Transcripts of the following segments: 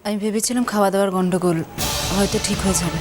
আমি ভেবেছিলাম খাওয়া দাওয়ার গন্ডগোল হয়তো ঠিক হয়ে যাবে,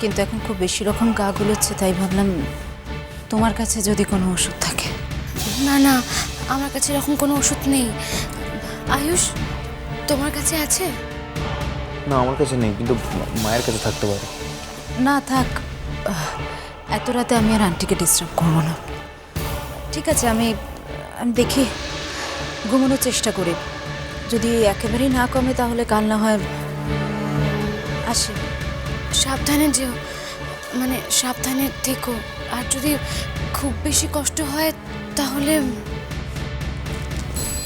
কিন্তু এখন খুব বেশি রকম গা গুলোচ্ছে, তাই ভাবলাম তোমার কাছে যদি কোনো ওষুধ থাকে। না না, আমার কাছে এরকম কোনো ওষুধ নেই। আয়ুষ, তোমার কাছে আছে? না, আমার কাছে নেই, কিন্তু মায়ের কাছে থাকতে পারে। না থাক, এত রাতে আমি আর আন্টিকে ডিস্টার্ব করবো না। ঠিক আছে, আমি দেখি ঘুমানোর চেষ্টা করি, যদি একেবারেই না কমে তাহলে কাল না হয় আসি। সাবধানে যেও, মানে সাবধানে থেকো। আর যদি খুব বেশি কষ্ট হয় তাহলে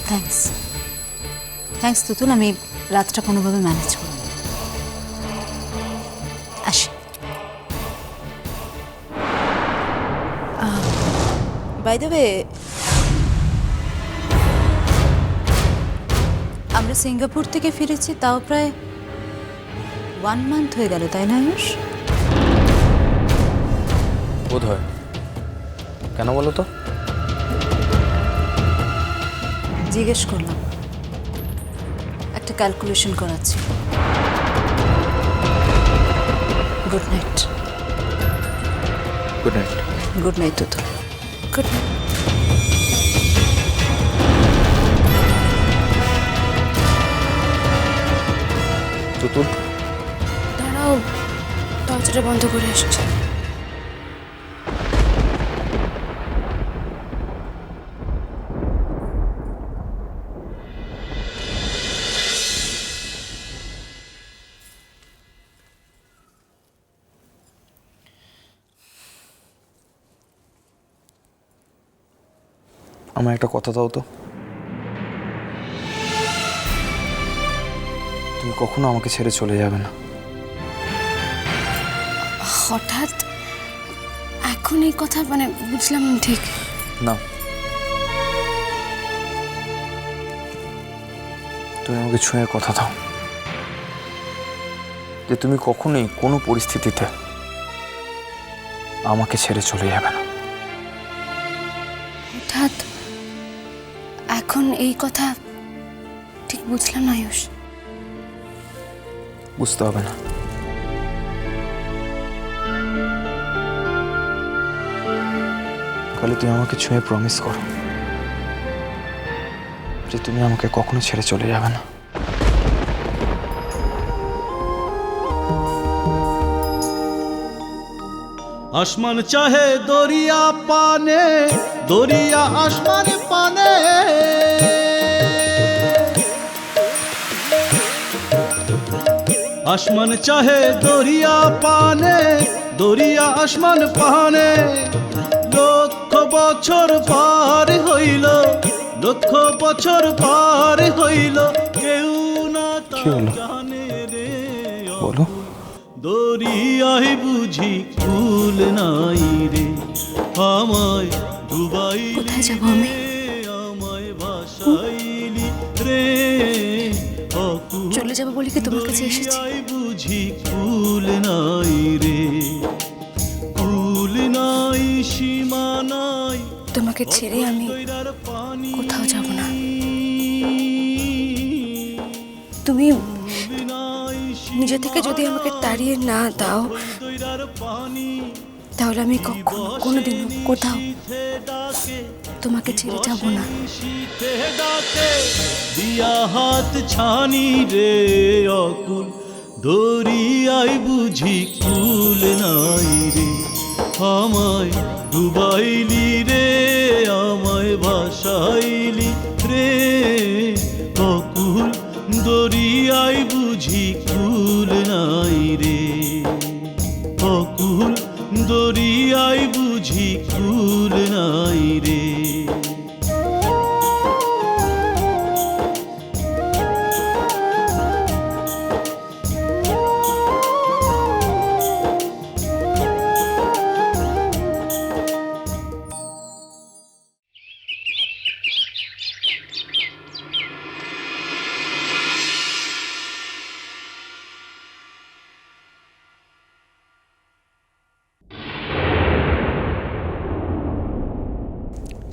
থ্যাঙ্কস তুতুল, আমি রাতটা কোনোভাবে ম্যানেজ করব। আসি। বাই দ্য ওয়ে, আমরা সিঙ্গাপুর থেকে ফিরেছি তাও প্রায় 1 মান্থ হয়ে গেল, তাই না আয়ুষ? বোধ হয়। কেন বলো তো? জিজ্ঞেস করলাম, একটা ক্যালকুলেশন করাচ্ছি। Good night. Good night. Good night Tutul. Good night. Tutul, দাঁড়াও, দরজাটা বন্ধ করে আসছে। আমার একটা কথা দাও তো। তুমি কখনো আমাকে ছেড়ে চলে যাবে না। হঠাৎ এখন এই কথা, মানে বুঝলাম ঠিক। না, তুমি আমাকে ছুঁয়ে কথা দাও যে তুমি কখনোই কোনো পরিস্থিতিতে আমাকে ছেড়ে চলে যাবে না। হঠাৎ এখন এই কথা ঠিক বুঝলাম না আয়ুষ। বুঝতে হবে না। খালি তুমি আমাকে ছুঁয়ে প্রমিস করো যে তুমি আমাকে কখনো ছেড়ে চলে যাবে না। आसमान चाहे दरिया पाने, दरिया आसमान पाने। आसमान चाहे दरिया पाने, दरिया आसमान पाने। लक्ष बछर पार हইল, लक्ष बछर पार हইল, কেউ না তা জানে রে। বলো। দরিয়ায় বুঝি কুল নাই রে, আমায় ডুবাইলি, কোথায় যাবো আমি? আমায় ভাসাইলি রে। চলে যাবো বলে কি তোমার কাছে এসেছি? দরিয়ায় বুঝি কুল নাই রে, কুল নাই, সীমা নাই, তোমাকে ছেড়ে আমি দৈরার পানি কোথাও যাব না। তুমি নিজে থেকে যদি আমাকে তাড়িয়ে না দাও দৈরার পানি। তাহলে আমি কখনো কোনোদিনও কোথাও তোমাকে ছেড়ে যাব না। শীতে ডাকে দিয়া হাত ছানি রে অকুল, দরিয়ায় বুঝি কুল নাই রে, আমায় ডুবাইলি রে, আমায় ভাসাইলি রে অকুল, দরিয়ায় বুঝি কুল নাই রে অকুল, দরিয়ায় বুঝি কুল নাই রে।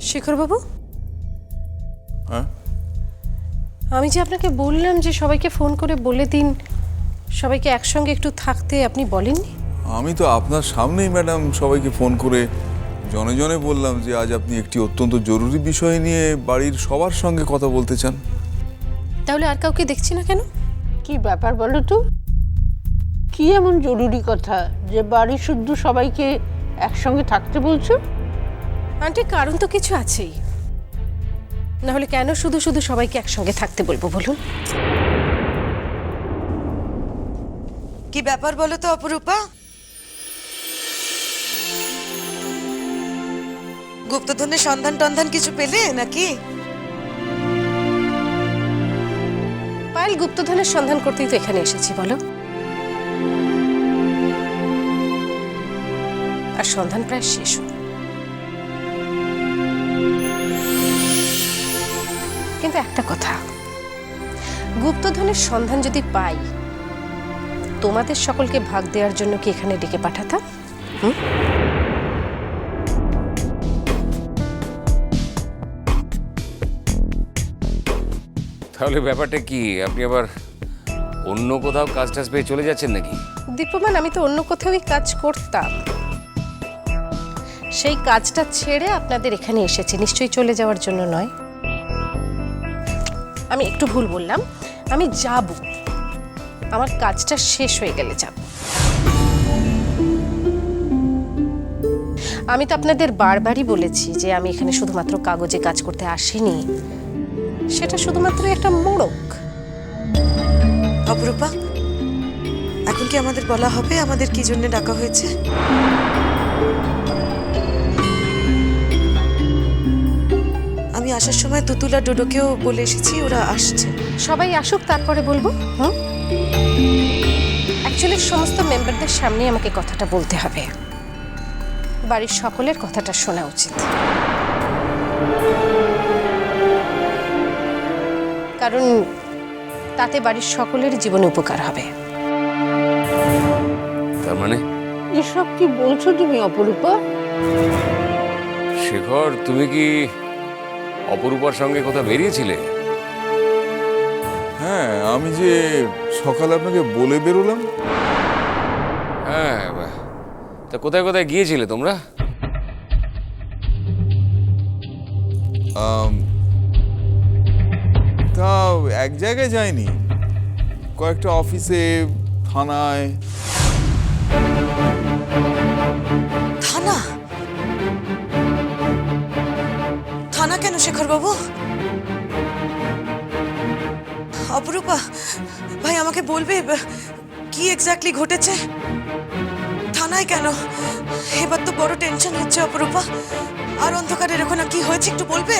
শেখরবাবু, হ্যাঁ? আমি যে আপনাকে বললাম যে সবাইকে ফোন করে বলে দিন সবাইকে একসঙ্গে একটু থাকতে, আপনি বলেননি? আমি তো আপনার সামনেই ম্যাডাম সবাইকে ফোন করে জনে জনে বললাম যে আজ আপনি একটি অত্যন্ত জরুরি বিষয় নিয়ে বাড়ির সবার সঙ্গে কথা বলতে চান। তাহলে আর কাউকে দেখছি না কেন? কি ব্যাপার বলো তো? কি এমন জরুরি কথা যে বাড়ি শুদ্ধ সবাইকে একসঙ্গে থাকতে বলছো? আন্টি, কারণ তো কিছু আছেই, না হলে কেন শুধু শুধু সবাইকে একসঙ্গে থাকতে বলবো বলুন? কি ব্যাপার বলো তো অপরূপা? গুপ্তধনের সন্ধান টন্ধান কিছু পেলে নাকি? পায়েল, গুপ্তধনের সন্ধান করতেই তো এখানে এসেছি, বলো। আর সন্ধান প্রায় শেষ। কিন্তু একটা কথা, গুপ্তধনের সন্ধান যদি পাই, তোমাদের সকলকে ভাগ দেওয়ার জন্য কি এখানে ডেকে পাঠাতাম? তাহলে ব্যাপারটা কি? আপনি আবার অন্য কোথাও কাজ টাজ পেয়ে চলে যাচ্ছেন নাকি? দীপমান, আমি তো অন্য কোথাওই কাজ করতাম, সেই কাজটা ছেড়ে আপনাদের এখানে এসেছি, নিশ্চয়ই চলে যাওয়ার জন্য নয়। আমি একটু ভুল বললাম, আমি যাব, আমার কাজটা শেষ হয়ে গেলে যাব। আমি তো আপনাদের বারবারই বলেছি যে আমি এখানে শুধুমাত্র কাগজে কাজ করতে আসিনি, সেটা শুধুমাত্র একটা মোড়ক। অপরূপা, এখন কি আমাদের বলা হবে আমাদের কি জন্য ডাকা হয়েছে? আমি আসার সময় তুতুল আর ডোডোকেও বলে এসেছি, ওরা আসছে। সবাই আসুক, তারপরে বলবো। অ্যাকচুয়ালি সমস্ত মেম্বারদের সামনে আমাকে কথাটা বলতে হবে, বাড়ির সকলের কথাটা শোনা উচিত, কারণ তাতে বাড়ির সকলের জীবনে উপকার হবে। তার মানে এসব কি বলছো তুমি অপরূপা? শেখর, তুমি কি অপরূপার সঙ্গে কোথাও বেরিয়েছিলে? হ্যাঁ, আমি যে সকালে আপনাকে বলে বেরোলাম। হ্যাঁ, তা কোথায় কোথায় গিয়েছিলে তোমরা? তা এক জায়গায় যাইনি, কয়েকটা অফিসে, থানায়। থানা? থানা কেন শেখর বাবু? অপরূপা ভাই, আমাকে বলবে কি এক্স্যাক্টলি ঘটেছে? থানায় কেন? এবার তো বড় টেনশন হচ্ছে অপরূপা। আর অন্ধকারের ওখানে কি হয়েছে একটু বলবে?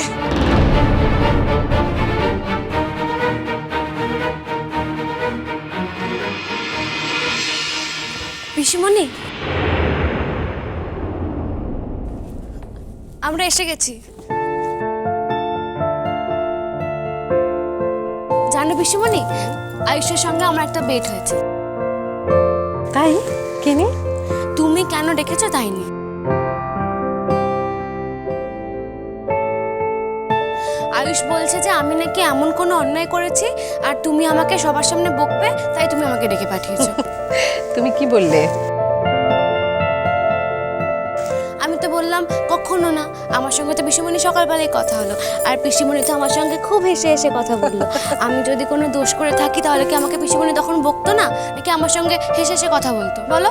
পিসিমণি, আমরা এসে গেছি। জানো পিসিমণি, আয়ুষের সঙ্গে আমার একটা বেট হয়েছে। তাই? কে নিয়ে? তুমি কেন ডেকেছো তাই নিয়ে। আয়ুষ বলছে যে আমি নাকি এমন কোনো অন্যায় করেছি আর তুমি আমাকে সবার সামনে বকবে, তাই তুমি আমাকে ডেকে পাঠিয়েছো। তুমি কি বললে? আমি তো বললাম কখনো না, আমার সঙ্গে তো পিসিমণি সকালবেলায় কথা হলো, আর পিসিমণি তো আমার সঙ্গে খুব হেসে হেসে কথা বললো। আমি যদি কোনো দোষ করে থাকি তাহলে কি আমাকে পিসিমণি তখন বকতো না, নাকি আমার সঙ্গে হেসে হেসে কথা বলতো বলো?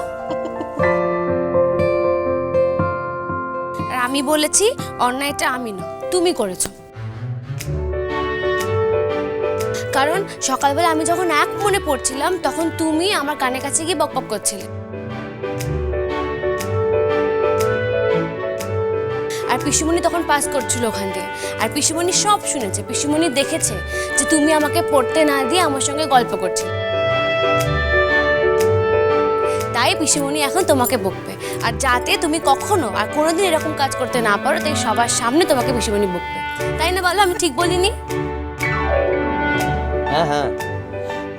আর আমি বলেছি অন্যায়টা আমি না, তুমি করেছো। কারণ সকালবেলা আমি যখন এক মনে পড়ছিলাম তখন তুমি আমার কানের কাছে গিয়ে বকবক করছিলে। আর পিসিমণি তখন পাস করছিল ওখান দিয়ে, আর পিসিমণি সব শুনেছে, পিসিমণি দেখেছে যে তুমি আমাকে পড়তে না দিয়ে আমার সঙ্গে গল্প করছিলে। তাই পিসিমণি এখন তোমাকে বকবে, আর যাতে তুমি কখনো আর কোনোদিন এরকম কাজ করতে না পারো, তাই সবার সামনে তোমাকে পিসিমণি বকবে। তাই না বলো? আমি ঠিক বলিনি? হ্যাঁ হ্যাঁ,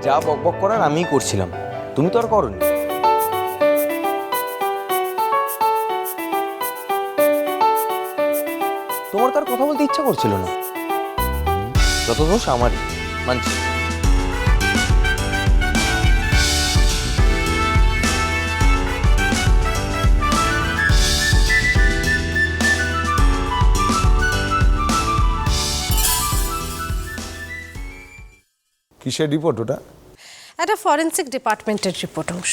যা বকবক করার আমিই করছিলাম, তুমি তো আর করনি। তোমার তার কথা বলতে ইচ্ছা করছিল না, যত দোষ আমারই। মানছি। কিসের রিপোর্ট ওটা? একটা ফরেন্সিক ডিপার্টমেন্টের রিপোর্ট অংশ।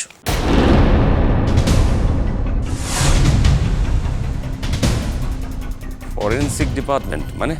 ফরেন্সিক ডিপার্টমেন্ট মানে